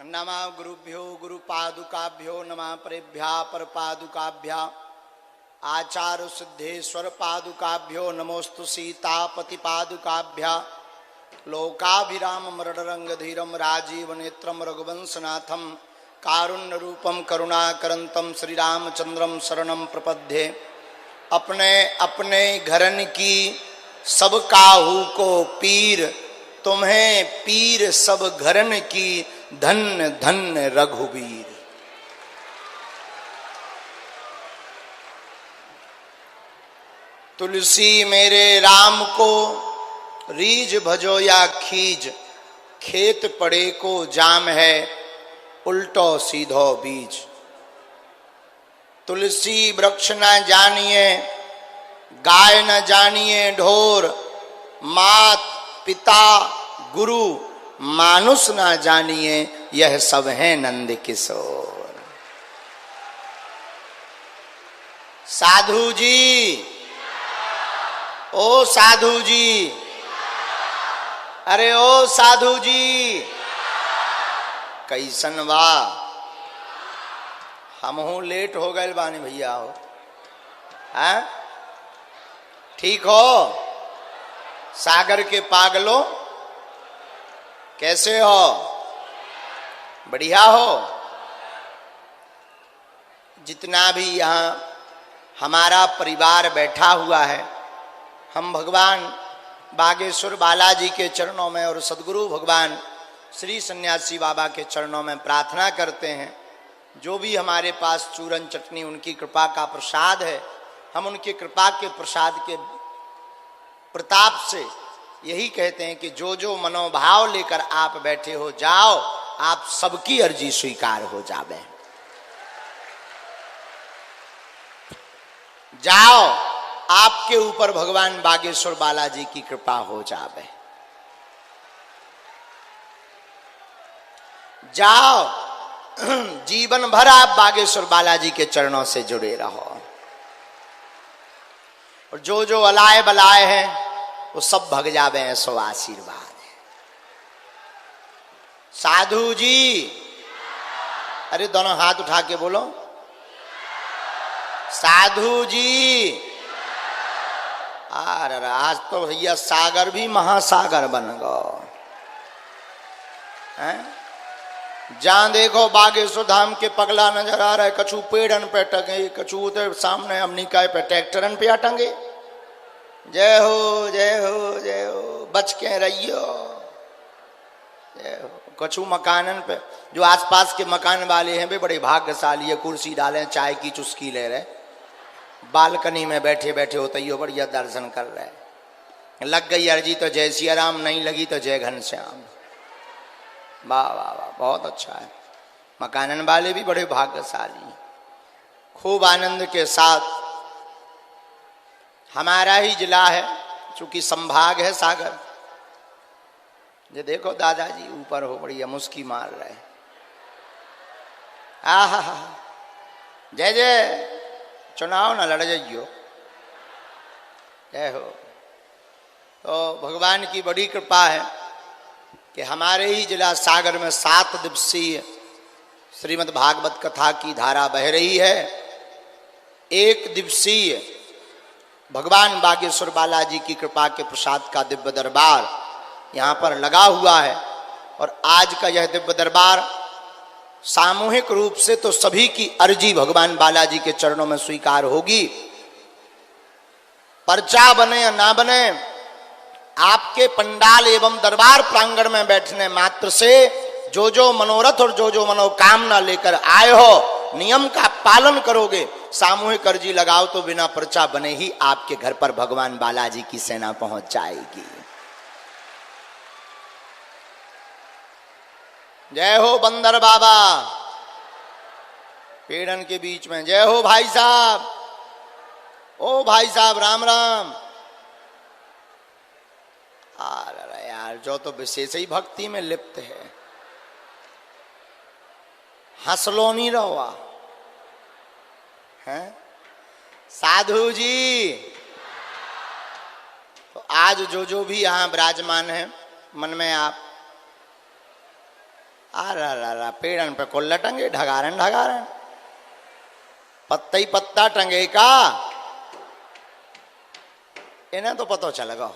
नमः गुरुभ्यो गुरुपादुकाभ्यो नमः परेभ्या परपादुकाभ्या आचार्य सिद्धेश्वर पादुकाभ्यो नमोस्तु सीतापति पादुकाभ्या लोकाभिराम मरणरंगधीरम राजीव नेत्रम रघुवंशनाथम कारुण्य रूपम करुणाकरंतम श्रीरामचंद्रम शरणम प्रपद्ये। अपने अपने घरन की सब काहू को पीर, तुम्हें पीर सब घरन की धन्य धन्य रघुवीर। तुलसी मेरे राम को रीझ भजो या खीज, खेत पड़े को जाम है उल्टो सीधो बीज। तुलसी वृक्ष न जानिए गाय न जानिए ढोर, मात पिता गुरु मानुष न जानिए यह सब है नंद किशोर। साधु जी, ओ साधु जी, अरे ओ साधु जी, कैसन बा? हमहू लेट हो गए बानी भैया हो, हैं? ठीक हो? सागर के पागलों कैसे हो? बढ़िया हो? जितना भी यहाँ हमारा परिवार बैठा हुआ है, हम भगवान बागेश्वर बालाजी के चरणों में और सदगुरु भगवान श्री सन्यासी बाबा के चरणों में प्रार्थना करते हैं। जो भी हमारे पास चूरन चटनी उनकी कृपा का प्रसाद है, हम उनकी कृपा के प्रसाद के प्रताप से यही कहते हैं कि जो जो मनोभाव लेकर आप बैठे हो जाओ, आप सबकी अर्जी स्वीकार हो जावे। जाओ, आपके ऊपर भगवान बागेश्वर बालाजी की कृपा हो जावे। जाओ, जीवन भर आप बागेश्वर बालाजी के चरणों से जुड़े रहो। और जो जो अलाय बलाय है वो सब भग जावे हैं, सो आशीर्वाद है। साधु जी, अरे दोनों हाथ उठा के बोलो साधु जी। अरे आज तो भैया सागर भी महासागर बन गो हैं। जहां देखो बागेश्वर धाम के पगला नजर आ रहा है, कछु पेड़न पे टंगे, कछु उधर सामने अमनिकाय पे ट्रैक्टरन पे टंगे। जय हो जय हो जय हो, बच के रहियो, जय हो। कछु मकानन पे, जो आसपास के मकान वाले हैं वे बड़े भाग्यशाली है, कुर्सी डाले चाय की चुस्की ले रहे, बालकनी में बैठे बैठे होते ही बढ़िया दर्शन कर रहे। लग गई अर्जी तो जय सिया राम, नहीं लगी तो जय घनश्याम। वाह वाह वाह, बहुत अच्छा है। मकानन वाले भी बड़े भाग्यशाली। खूब आनंद के साथ हमारा ही जिला है, चूंकि संभाग है सागर। ये देखो दादाजी ऊपर हो बढ़िया मुस्की मार रहे। आहा, जय जय। चुनाव ना लड़ जाइयो, जय हो। तो भगवान की बड़ी कृपा है कि हमारे ही जिला सागर में 7 दिवसीय श्रीमद् भागवत कथा की धारा बह रही है। 1 दिवसीय भगवान बागेश्वर बालाजी की कृपा के प्रसाद का दिव्य दरबार यहाँ पर लगा हुआ है। और आज का यह दिव्य दरबार सामूहिक रूप से तो सभी की अर्जी भगवान बालाजी के चरणों में स्वीकार होगी। पर्चा बने या ना बने, आपके पंडाल एवं दरबार प्रांगण में बैठने मात्र से जो जो मनोरथ और जो जो मनोकामना लेकर आए हो, नियम का पालन करोगे, सामूहिक अर्जी लगाओ तो बिना पर्चा बने ही आपके घर पर भगवान बालाजी की सेना पहुंच जाएगी। जय हो बंदर बाबा, पेड़न के बीच में। जय हो भाई साहब, ओ भाई साहब राम राम। अरे यार, जो तो विशेष ही भक्ति में लिप्त है, हंसलो नहीं रहो हैं। साधु जी, तो आज जो जो भी यहाँ विराजमान है, मन में आप अरे पेड़न पे कुल्ला टंगे, ढगारन ढगारन, पत्ता ही पत्ता टंगे का, इन्हें तो पता चलेगा।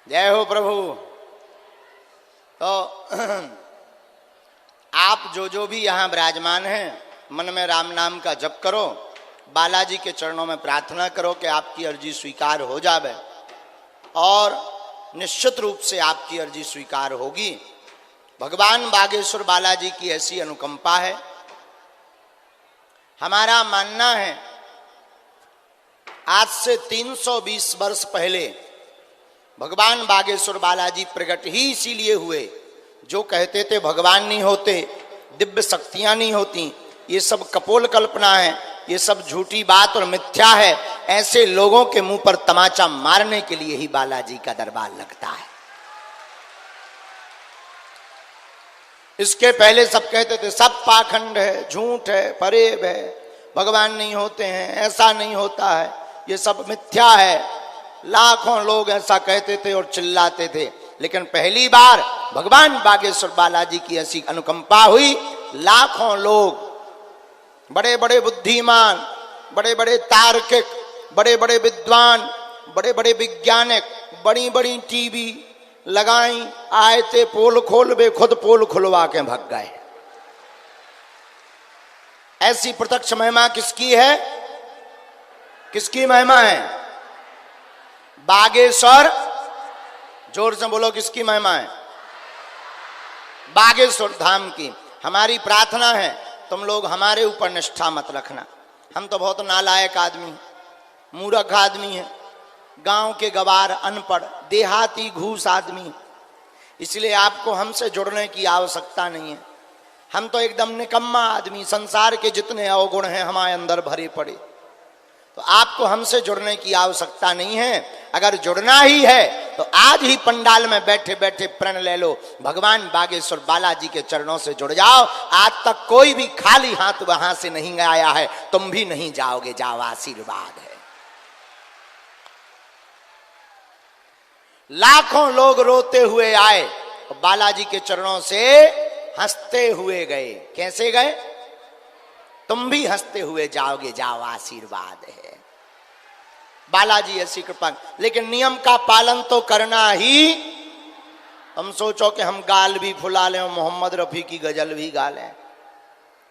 जय हो प्रभु। तो आप जो भी यहां विराजमान हैं, मन में राम नाम का जप करो, बालाजी के चरणों में प्रार्थना करो कि आपकी अर्जी स्वीकार हो जावे, और निश्चित रूप से आपकी अर्जी स्वीकार होगी। भगवान बागेश्वर बालाजी की ऐसी अनुकंपा है। हमारा मानना है आज से 320 वर्ष पहले भगवान बागेश्वर बालाजी प्रकट ही इसीलिए हुए। जो कहते थे भगवान नहीं होते, दिव्य शक्तियां नहीं होती, ये सब कपोल कल्पना है, ये सब झूठी बात और मिथ्या है, ऐसे लोगों के मुंह पर तमाचा मारने के लिए ही बालाजी का दरबार लगता है। इसके पहले सब कहते थे सब पाखंड है, झूठ है, फरेब है, भगवान नहीं होते हैं, ऐसा नहीं होता है, ये सब मिथ्या है। लाखों लोग ऐसा कहते थे और चिल्लाते थे, लेकिन पहली बार भगवान बागेश्वर बालाजी की ऐसी अनुकंपा हुई। लाखों लोग, बड़े बड़े बुद्धिमान, बड़े बड़े तार्किक, बड़े बड़े विद्वान, बड़े बड़े वैज्ञानिक, बड़ी बड़ी टीवी लगाई, आए थे पोल खोल बे, खुद पोल खुलवा के भग गए। ऐसी प्रत्यक्ष महिमा किसकी है? किसकी महिमा है? बागेश्वर, जोर से बोलो, किसकी महिमा है? बागेश्वर धाम की। हमारी प्रार्थना है तुम लोग हमारे ऊपर निष्ठा मत रखना। हम तो बहुत नालायक आदमी, मूर्ख आदमी है, गांव के गवार, अनपढ़, देहाती, घूस आदमी, इसलिए आपको हमसे जुड़ने की आवश्यकता नहीं है। हम तो एकदम निकम्मा आदमी, संसार के जितने अवगुण हैं हमारे अंदर भरे पड़े, तो आपको हमसे जुड़ने की आवश्यकता नहीं है। अगर जुड़ना ही है तो आज ही पंडाल में बैठे बैठे प्रण ले लो, भगवान बागेश्वर बालाजी के चरणों से जुड़ जाओ। आज तक कोई भी खाली हाथ वहां से नहीं आया है, तुम भी नहीं जाओगे, जाओ, आशीर्वाद है। लाखों लोग रोते हुए आए, बालाजी के चरणों से हंसते हुए गए। कैसे गए? तुम भी हंसते हुए जाओगे, जाओ, आशीर्वाद है। बालाजी ऐसी कृपा। लेकिन नियम का पालन तो करना ही। हम सोचो कि हम गाल भी फुला लें, मोहम्मद रफी की गजल भी गा लें,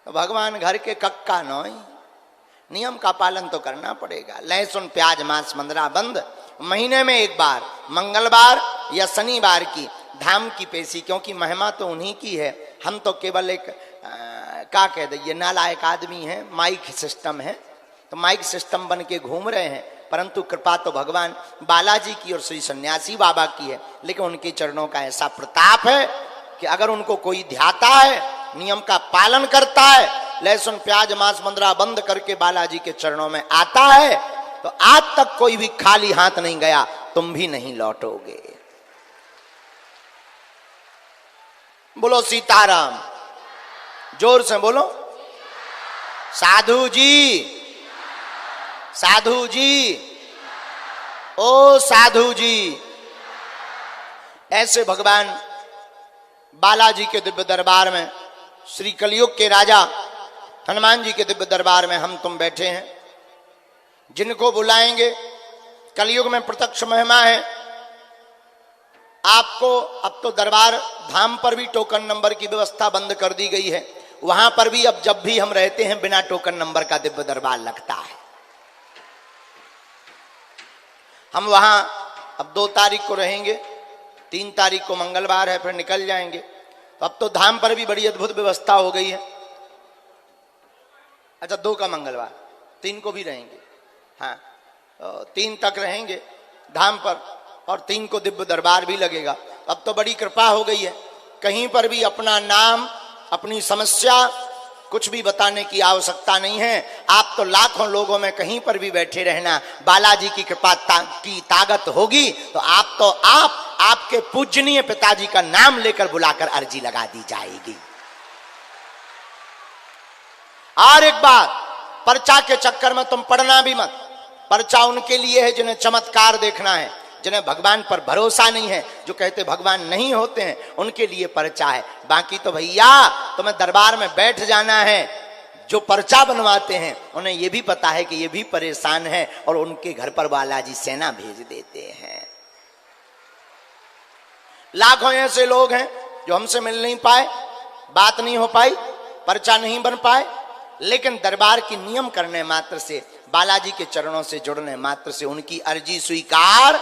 तो भगवान घर के कक्का नोई। नियम का पालन तो करना पड़ेगा। लहसुन, प्याज, मांस, मंदरा बंद। महीने में एक बार, मंगलवार या शनिवार की धाम की पेशी, क्योंकि महिमा तो उन्हीं की है। हम तो केवल एक क्या कह दे, ये नालायक आदमी है, माइक सिस्टम है, तो माइक सिस्टम बन के घूम रहे हैं, परंतु कृपा तो भगवान बालाजी की और श्री सन्यासी बाबा की है। लेकिन उनके चरणों का ऐसा प्रताप है कि अगर उनको कोई ध्याता है, नियम का पालन करता है, लहसुन, प्याज, मांस, मंदरा बंद करके बालाजी के चरणों में आता है, तो आज तक कोई भी खाली हाथ नहीं गया, तुम भी नहीं लौटोगे। बोलो सीताराम, जोर से बोलो। साधु जी, साधु जी, ओ साधु जी। ऐसे भगवान बालाजी के दिव्य दरबार में, श्री कलयुग के राजा हनुमान जी के दिव्य दरबार में हम तुम बैठे हैं। जिनको बुलाएंगे, कलयुग में प्रत्यक्ष महिमा है। आपको अब तो दरबार धाम पर भी टोकन नंबर की व्यवस्था बंद कर दी गई है। वहां पर भी अब जब भी हम रहते हैं, बिना टोकन नंबर का दिव्य दरबार लगता है। हम वहां अब 2 तारीख को रहेंगे, 3 तारीख को मंगलवार है, फिर निकल जाएंगे। तो अब तो धाम पर भी बड़ी अद्भुत व्यवस्था हो गई है। अच्छा, 2 का मंगलवार, 3 को भी रहेंगे। हाँ, तो 3 तक रहेंगे धाम पर, और 3 को दिव्य दरबार भी लगेगा। अब तो बड़ी कृपा हो गई है, कहीं पर भी अपना नाम, अपनी समस्या कुछ भी बताने की आवश्यकता नहीं है। आप तो लाखों लोगों में कहीं पर भी बैठे रहना, बालाजी की कृपा की ताकत होगी तो आपके पूजनीय पिताजी का नाम लेकर बुलाकर अर्जी लगा दी जाएगी। और एक बात, पर्चा के चक्कर में तुम पढ़ना भी मत। पर्चा उनके लिए है जिन्हें चमत्कार देखना है, जिन्हें भगवान पर भरोसा नहीं है, जो कहते भगवान नहीं होते हैं, उनके लिए पर्चा है। बाकी तो भैया तुम्हें दरबार में बैठ जाना है। जो पर्चा बनवाते हैं उन्हें यह भी पता है कि ये भी परेशान है और उनके घर पर बालाजी सेना भेज देते हैं। लाखों ऐसे लोग हैं जो हमसे मिल नहीं पाए, बात नहीं हो पाई, पर्चा नहीं बन पाए, लेकिन दरबार की नियम करने मात्र से, बालाजी के चरणों से जुड़ने मात्र से उनकी अर्जी स्वीकार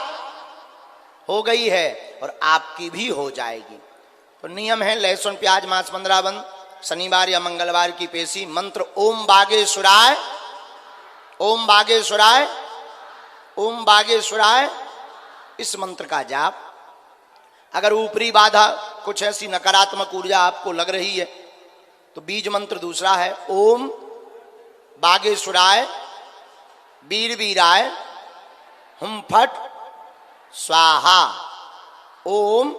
हो गई है और आपकी भी हो जाएगी। तो नियम है, लहसुन प्याज मांस 15 बंद, शनिवार या मंगलवार की पेशी, मंत्र ओम बागेश्वराय, ओम बागेश्वराय, ओम बागेश्वराय, इस मंत्र का जाप। अगर ऊपरी बाधा कुछ ऐसी नकारात्मक ऊर्जा आपको लग रही है तो बीज मंत्र दूसरा है, ओम बागेश्वराय वीर वीराय हुम फट स्वाहा। ओम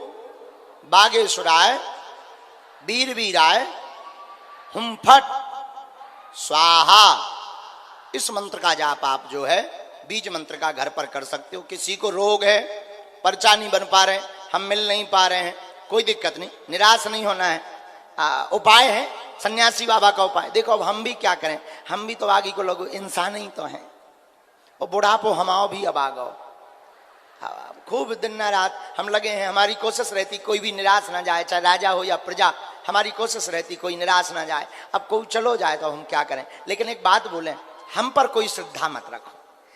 बागेश्वराय वीर वीराय हुम फट स्वाहा। इस मंत्र का जाप आप जो है बीज मंत्र का घर पर कर सकते हो। किसी को रोग है, पर्चा नहीं बन पा रहे, हम मिल नहीं पा रहे हैं, कोई दिक्कत नहीं, निराश नहीं होना है। उपाय है सन्यासी बाबा का उपाय। देखो अब हम भी क्या करें, हम भी तो आगे को लोग इंसान ही तो हैं, और बुढ़ापो हमाओ भी अब आ गो, खूब दिन न रात हम लगे हैं। हमारी कोशिश रहती कोई भी निराश ना जाए, चाहे राजा हो या प्रजा, हमारी कोशिश रहती कोई निराश ना जाए। अब कोई चलो जाए तो हम क्या करें। लेकिन एक बात बोलें, हम पर कोई श्रद्धा मत रखो।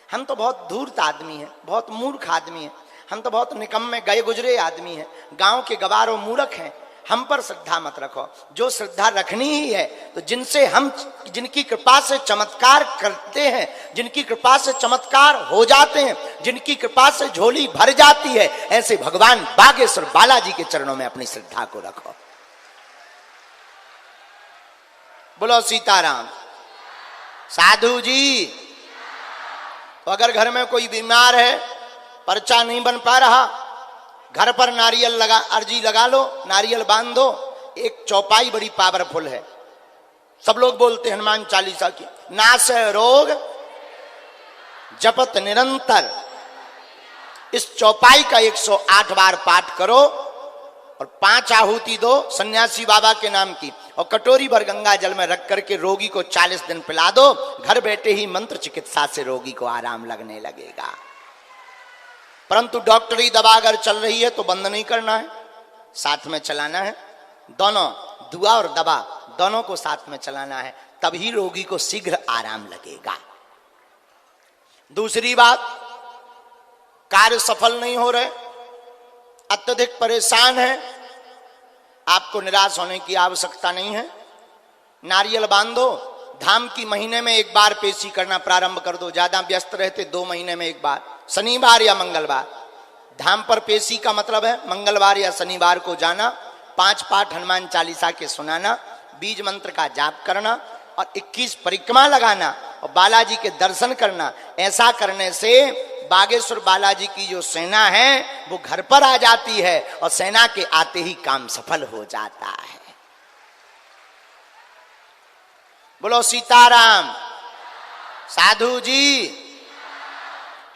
हम तो बहुत धूर्त आदमी हैं, बहुत मूर्ख आदमी हैं, हम तो बहुत निकम्मे गए गुजरे आदमी हैं, गांव के गवार और मूर्ख हैं। हम पर श्रद्धा मत रखो। जो श्रद्धा रखनी ही है तो जिनसे हम, जिनकी कृपा से चमत्कार करते हैं, जिनकी कृपा से चमत्कार हो जाते हैं, जिनकी कृपा से झोली भर जाती है, ऐसे भगवान बागेश्वर बालाजी के चरणों में अपनी श्रद्धा को रखो। बोलो सीताराम। साधु जी, तो अगर घर में कोई बीमार है, पर्चा नहीं बन पा रहा, घर पर नारियल लगा, अर्जी लगा लो, नारियल बांध दो। एक चौपाई बड़ी पावरफुल है, सब लोग बोलते हैं हनुमान चालीसा की, नाश रोग जपत निरंतर। इस चौपाई का 108 बार पाठ करो और 5 आहुति दो सन्यासी बाबा के नाम की, और कटोरी भर गंगा जल में रख करके रोगी को 40 दिन पिला दो। घर बैठे ही मंत्र चिकित्सा से रोगी को आराम लगने लगेगा। परंतु डॉक्टरी दवा अगर चल रही है तो बंद नहीं करना है, साथ में चलाना है। दोनों, दुआ और दवा दोनों को साथ में चलाना है, तभी रोगी को शीघ्र आराम लगेगा। दूसरी बात, कार्य सफल नहीं हो रहे, अत्यधिक परेशान है, आपको निराश होने की आवश्यकता नहीं है। नारियल बांधो, धाम की महीने में एक बार पेशी करना प्रारंभ कर दो। ज्यादा व्यस्त रहते 2 महीने में एक बार, शनिवार या मंगलवार। धाम पर पेशी का मतलब है मंगलवार या शनिवार को जाना, 5 पाठ हनुमान चालीसा के सुनाना, बीज मंत्र का जाप करना और 21 परिक्रमा लगाना और बालाजी के दर्शन करना। ऐसा करने से बागेश्वर बालाजी की जो सेना है वो घर पर आ जाती है और सेना के आते ही काम सफल हो जाता है। बोलो सीताराम। साधु जी,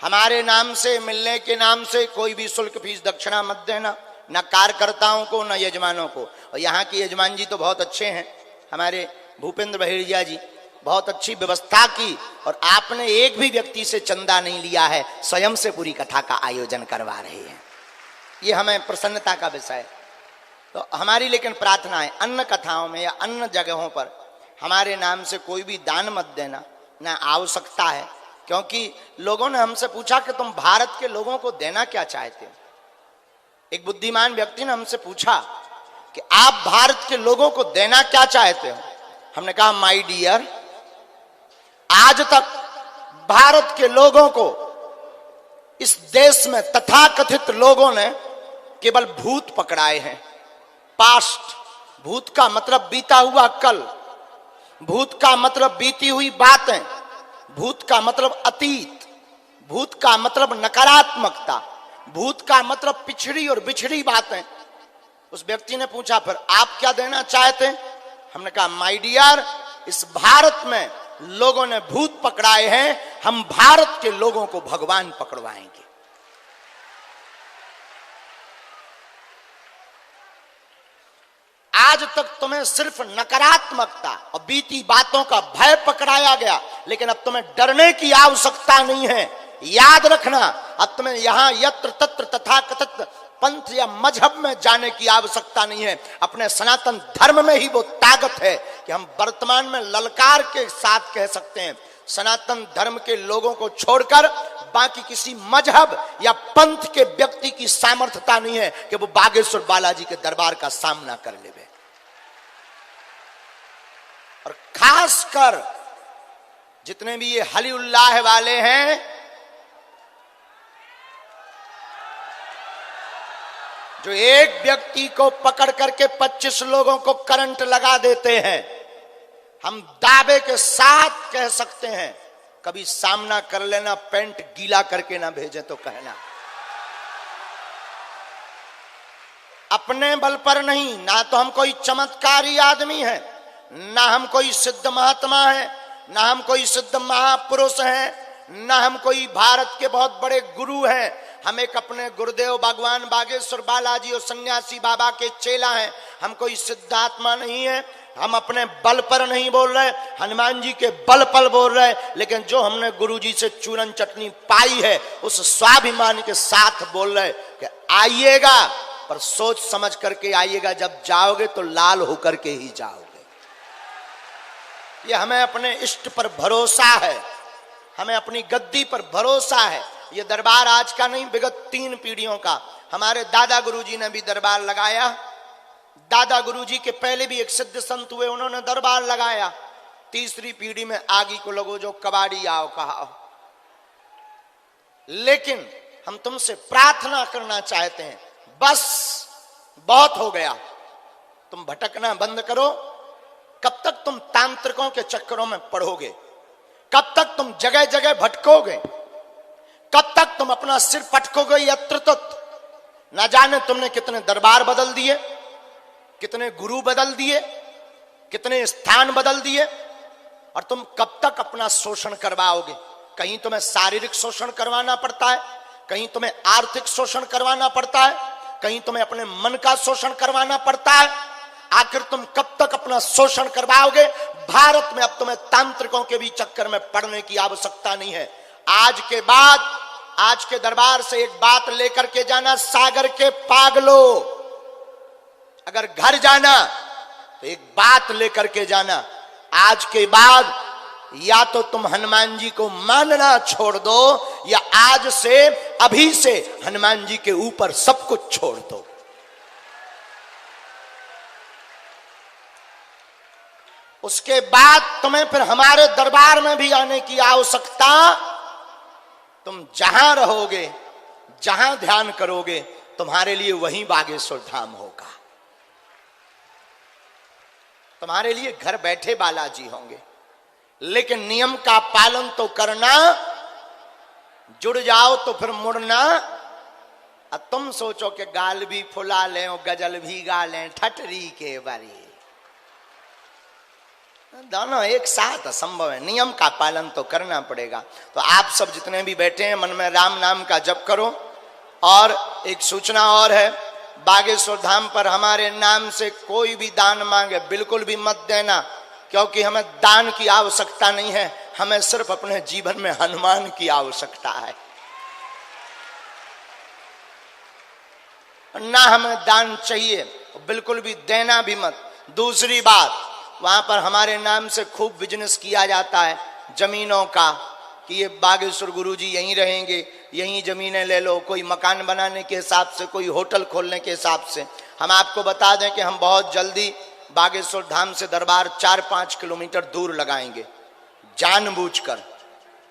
हमारे नाम से, मिलने के नाम से कोई भी शुल्क फीस दक्षिणा मत देना, न कार्यकर्ताओं को न यजमानों को। और यहाँ के यजमान जी तो बहुत अच्छे हैं, हमारे भूपेंद्र बहेड़िया जी, बहुत अच्छी व्यवस्था की, और आपने एक भी व्यक्ति से चंदा नहीं लिया है, स्वयं से पूरी कथा का आयोजन करवा रहे हैं। ये हमें प्रसन्नता का विषय है। तो हमारी लेकिन प्रार्थना है, अन्य कथाओं में या अन्य जगहों पर हमारे नाम से कोई भी दान मत देना, ना आवश्यकता है। क्योंकि लोगों ने हमसे पूछा कि तुम भारत के लोगों को देना क्या चाहते हो। एक बुद्धिमान व्यक्ति ने हमसे पूछा कि आप भारत के लोगों को देना क्या चाहते हो। हमने कहा, माय डियर, आज तक भारत के लोगों को इस देश में तथाकथित लोगों ने केवल भूत पकड़ाए हैं। पास्ट, भूत का मतलब बीता हुआ कल, भूत का मतलब बीती हुई बातें, भूत का मतलब अतीत, भूत का मतलब नकारात्मकता, भूत का मतलब पिछड़ी और बिछड़ी बातें। उस व्यक्ति ने पूछा, फिर आप क्या देना चाहते हैं? हमने कहा, माय डियर, इस भारत में लोगों ने भूत पकड़ाए हैं, हम भारत के लोगों को भगवान पकड़वाएंगे। आज तक तुम्हें सिर्फ नकारात्मकता और बीती बातों का भय पकड़ाया गया, लेकिन अब तुम्हें डरने की आवश्यकता नहीं है। याद रखना, अब तुम्हें यहां यत्र तत्र तथाकथित पंथ या मजहब में जाने की आवश्यकता नहीं है। अपने सनातन धर्म में ही वो ताकत है कि हम वर्तमान में ललकार के साथ कह सकते हैं, सनातन धर्म के लोगों को छोड़कर बाकी किसी मजहब या पंथ के व्यक्ति की सामर्थ्यता नहीं है कि वो बागेश्वर बालाजी के दरबार का सामना कर लेवे। और खासकर जितने भी ये हली उल्लाह वाले हैं, जो एक व्यक्ति को पकड़ करके 25 लोगों को करंट लगा देते हैं, हम दावे के साथ कह सकते हैं, कभी सामना कर लेना, पेंट गीला करके ना भेजे तो कहना। अपने बल पर नहीं, ना तो हम कोई चमत्कारी आदमी है, ना हम कोई सिद्ध महात्मा है, ना हम कोई सिद्ध महापुरुष है, ना हम कोई भारत के बहुत बड़े गुरु हैं। हम एक अपने गुरुदेव भगवान बागेश्वर बालाजी और सन्यासी बाबा के चेला हैं। हम कोई सिद्धात्मा नहीं है, हम अपने बल पर नहीं बोल रहे, हनुमान जी के बल पर बोल रहे, लेकिन जो हमने गुरु जी से चूरन चटनी पाई है उस स्वाभिमान के साथ बोल रहे कि आइएगा, पर सोच समझ करके आइएगा। जब जाओगे तो लाल होकर के ही जाओगे। ये हमें अपने इष्ट पर भरोसा है, हमें अपनी गद्दी पर भरोसा है। ये दरबार आज का नहीं, विगत 3 पीढ़ियों का। हमारे दादा गुरुजी ने भी दरबार लगाया, दादा गुरुजी के पहले भी एक सिद्ध संत हुए, उन्होंने दरबार लगाया। तीसरी पीढ़ी में आगे को लोगों जो कबाड़ी आओ कहा। लेकिन हम तुमसे प्रार्थना करना चाहते हैं, बस बहुत हो गया, तुम भटकना बंद करो। कब तक तुम तांत्रिकों के चक्करों में पढ़ोगे? कब तक तुम जगह जगह भटकोगे? कब तक तुम अपना सिर पटकोगे यत्र तत्र? ना जाने तुमने कितने दरबार बदल दिए, कितने गुरु बदल दिए, कितने स्थान बदल दिए, और तुम कब तक अपना शोषण करवाओगे? कहीं तुम्हें शारीरिक शोषण करवाना पड़ता है, कहीं तुम्हें आर्थिक शोषण करवाना पड़ता है, कहीं तुम्हें अपने मन का शोषण करवाना पड़ता है। आखिर तुम कब तक अपना शोषण करवाओगे? भारत में अब तुम्हें तांत्रिकों के भी चक्कर में पड़ने की आवश्यकता नहीं है। आज के बाद, आज के दरबार से एक बात लेकर के जाना, सागर के पागलो, अगर घर जाना तो एक बात लेकर के जाना, आज के बाद या तो तुम हनुमान जी को मानना छोड़ दो, या आज से अभी से हनुमान जी के ऊपर सब कुछ छोड़ दो। उसके बाद तुम्हें फिर हमारे दरबार में भी आने की आवश्यकता, तुम जहां रहोगे, जहां ध्यान करोगे, तुम्हारे लिए वहीं बागेश्वर धाम होगा। तुम्हारे लिए घर बैठे बालाजी होंगे, लेकिन नियम का पालन तो करना। जुड़ जाओ तो फिर मुड़ना। अब तुम सोचो कि गाल भी फुला लें और गजल भी गा लें ठटरी के बारी, दोनों एक साथ असंभव है। नियम का पालन तो करना पड़ेगा। तो आप सब जितने भी बैठे हैं, मन में राम नाम का जप करो। और एक सूचना और है, बागेश्वर धाम पर हमारे नाम से कोई भी दान मांगे बिल्कुल भी मत देना, क्योंकि हमें दान की आवश्यकता नहीं है, हमें सिर्फ अपने जीवन में हनुमान की आवश्यकता है। ना हमें दान चाहिए, बिल्कुल भी देना भी मत। दूसरी बात, वहां पर हमारे नाम से खूब बिजनेस किया जाता है जमीनों का, कि ये बागेश्वर गुरुजी यहीं रहेंगे, यहीं जमीनें ले लो, कोई मकान बनाने के हिसाब से, कोई होटल खोलने के हिसाब से। हम आपको बता दें कि हम बहुत जल्दी बागेश्वर धाम से दरबार 4-5 किलोमीटर दूर लगाएंगे, जानबूझकर।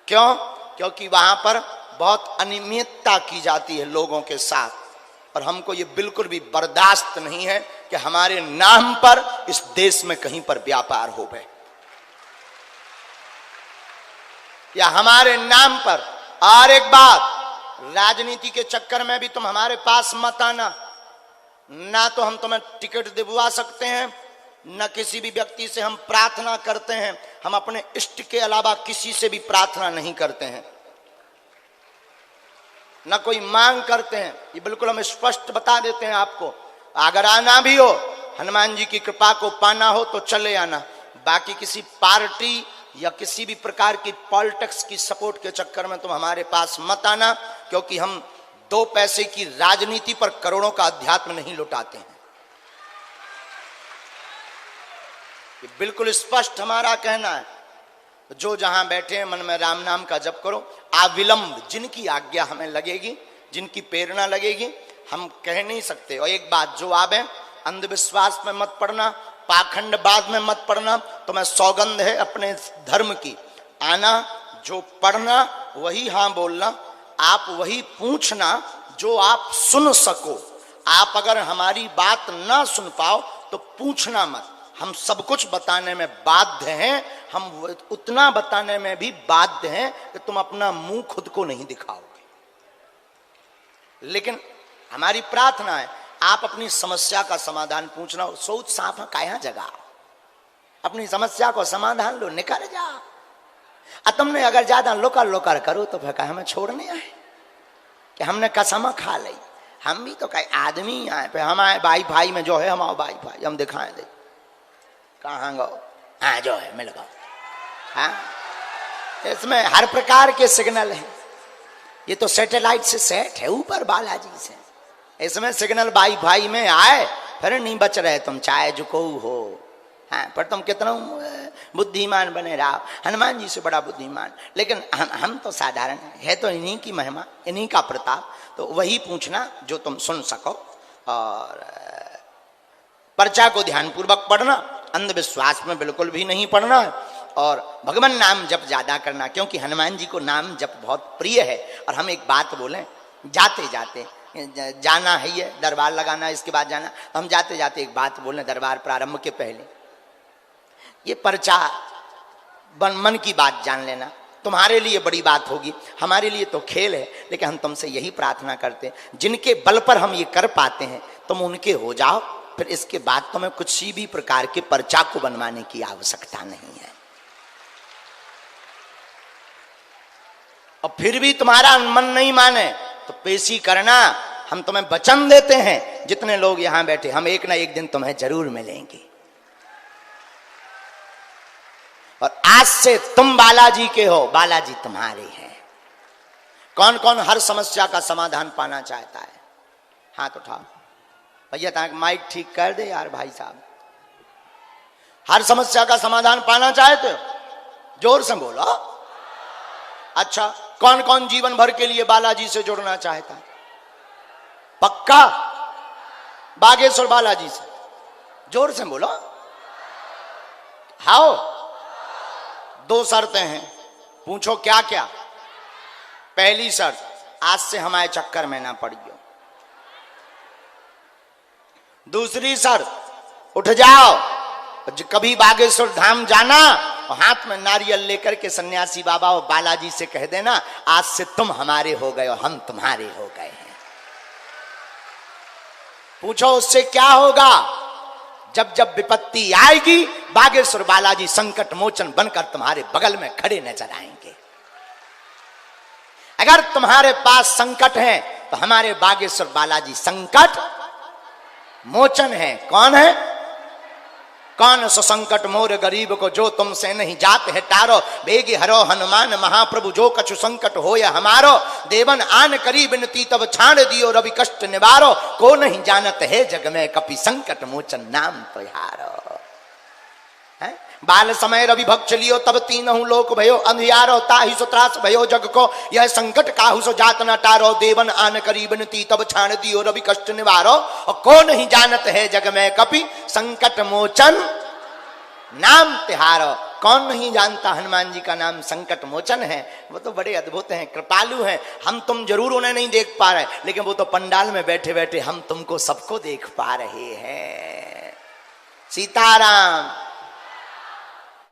क्यों? क्योंकि वहां पर बहुत अनियमितता की जाती है लोगों के साथ, और हमको ये बिल्कुल भी बर्दाश्त नहीं है कि हमारे नाम पर इस देश में कहीं पर व्यापार हो गए, या हमारे नाम पर। और एक बात, राजनीति के चक्कर में भी तुम हमारे पास मत आना। ना तो हम तुम्हें टिकट दिलवा सकते हैं, न किसी भी व्यक्ति से हम प्रार्थना करते हैं। हम अपने इष्ट के अलावा किसी से भी प्रार्थना नहीं करते हैं, न कोई मांग करते हैं। ये बिल्कुल हम स्पष्ट बता देते हैं आपको। अगर आना भी हो हनुमान जी की कृपा को पाना हो तो चले आना, बाकी किसी पार्टी या किसी भी प्रकार की पॉलिटिक्स की सपोर्ट के चक्कर में तुम हमारे पास मत आना, क्योंकि हम 2 पैसे की राजनीति पर करोड़ों का अध्यात्म नहीं लुटाते हैं। ये बिल्कुल स्पष्ट हमारा कहना है। जो जहां बैठे हैं मन में राम नाम का जप करो, अविलंब जिनकी आज्ञा हमें लगेगी, जिनकी प्रेरणा लगेगी, हम कह नहीं सकते। और एक बात, जो आवे अंधविश्वास में मत पड़ना, पाखंडवाद में मत पड़ना। तो मैं सौगंध है अपने धर्म की, आना, जो पढ़ना वही हाँ बोलना, आप वही पूछना जो आप सुन सको। आप अगर हमारी बात ना सुन पाओ तो पूछना मत। हम सब कुछ बताने में बाध्य हैं, हम उतना बताने में भी बाध्य हैं कि तुम अपना मुंह खुद को नहीं दिखाओगे। लेकिन हमारी प्रार्थना है आप अपनी समस्या का समाधान पूछना। सोच सांप काया जगा, अपनी समस्या को समाधान लो, निकल जा। तुमने अगर ज्यादा लोकर लोकर करो तो फिर हमें छोड़ने आए कि हमने कसम खा ली। हम भी तो कई आदमी आए, फिर हमारे भाई भाई में जो है हमारे भाई भाई हम दिखाएं दे कहाँ गो, हाँ जो है मिल गो। हाँ, इसमें हर प्रकार के सिग्नल हैं। ये तो सैटेलाइट से सेट है ऊपर बालाजी से, इसमें सिग्नल भाई भाई में आए फिर नहीं बच रहे तुम, चाहे जुको हो। हाँ, पर तुम कितना बुद्धिमान बने रहो, हनुमान जी से बड़ा बुद्धिमान। लेकिन हम तो साधारण है, तो इन्हीं की महिमा, इन्हीं का प्रताप। तो वही पूछना जो तुम सुन सको, और पर्चा को ध्यानपूर्वक पढ़ना, अंधविश्वास में बिल्कुल भी नहीं पढ़ना, और भगवान नाम जप ज्यादा करना, क्योंकि हनुमान जी को नाम जप बहुत प्रिय है। और हम एक बात बोलें, जाते जाते जाना है, ये दरबार लगाना इसके बाद जाना, हम जाते जाते एक बात बोलें दरबार प्रारंभ के पहले, ये पर्चा मन की बात जान लेना। तुम्हारे लिए बड़ी बात होगी, हमारे लिए तो खेल है। लेकिन हम तुमसे यही प्रार्थना करते हैं, जिनके बल पर हम ये कर पाते हैं तुम उनके हो जाओ, फिर इसके बाद तुम्हें कुछ भी प्रकार के पर्चा को बनवाने की आवश्यकता नहीं है। और फिर भी तुम्हारा मन नहीं माने तो पेशी करना, हम तुम्हें वचन देते हैं। जितने लोग यहां बैठे, हम एक ना एक दिन तुम्हें जरूर मिलेंगे। और आज से तुम बालाजी के हो, बालाजी तुम्हारे हैं। कौन कौन हर समस्या का समाधान पाना चाहता है? हाथ उठाओ भैया, ताकि माइक ठीक कर दे यार भाई साहब। हर समस्या का समाधान पाना चाहते हो? जोर से बोलो। अच्छा, कौन कौन जीवन भर के लिए बालाजी से जुड़ना चाहता है? पक्का? बागेश्वर बालाजी से जोर से बोलो। हाओ, 2 शर्तें हैं, पूछो क्या क्या। पहली शर्त, आज से हमारे चक्कर में ना पड़ियो। दूसरी शर्त, उठ जाओ, कभी बागेश्वर धाम जाना और हाथ में नारियल लेकर के सन्यासी बाबा और बालाजी से कह देना, आज से तुम हमारे हो गए और हम तुम्हारे हो गए हैं। पूछो उससे क्या होगा? जब जब विपत्ति आएगी बागेश्वर बालाजी संकट मोचन बनकर तुम्हारे बगल में खड़े नजर आएंगे। अगर तुम्हारे पास संकट है तो हमारे बागेश्वर बालाजी संकट मोचन है। कौन है? कौन सो संकट मोर गरीब को, जो तुमसे नहीं जात है टारो। बेगी हरो हनुमान महाप्रभु, जो कछु संकट हो या हमारो। देवन आन करी बिनती तब छाड़ दियो, रवि कष्ट निवारो। को नहीं जानत है जग में, कपि संकट मोचन नाम तुहारो। बाल समय रवि भक्त चलियो, तब तीनहु लोक भयो अंधियारो। ताहि सो त्रास भयो जग को, यह संकट काहू सो जात न टारो। देवन आन करी बिनती तब छाड़ दियो, रवि कष्ट निवारो। और को नहीं जानत है जग में, कपि संकट मोचन नाम तिहारो। कौन नहीं जानता हनुमान जी का नाम संकट मोचन है? वो तो बड़े अद्भुत हैं, कृपालु हैं। हम तुम जरूर उन्हें नहीं देख पा रहे, लेकिन वो तो पंडाल में बैठे बैठे हम तुमको सबको देख पा रहे हैं। सीताराम।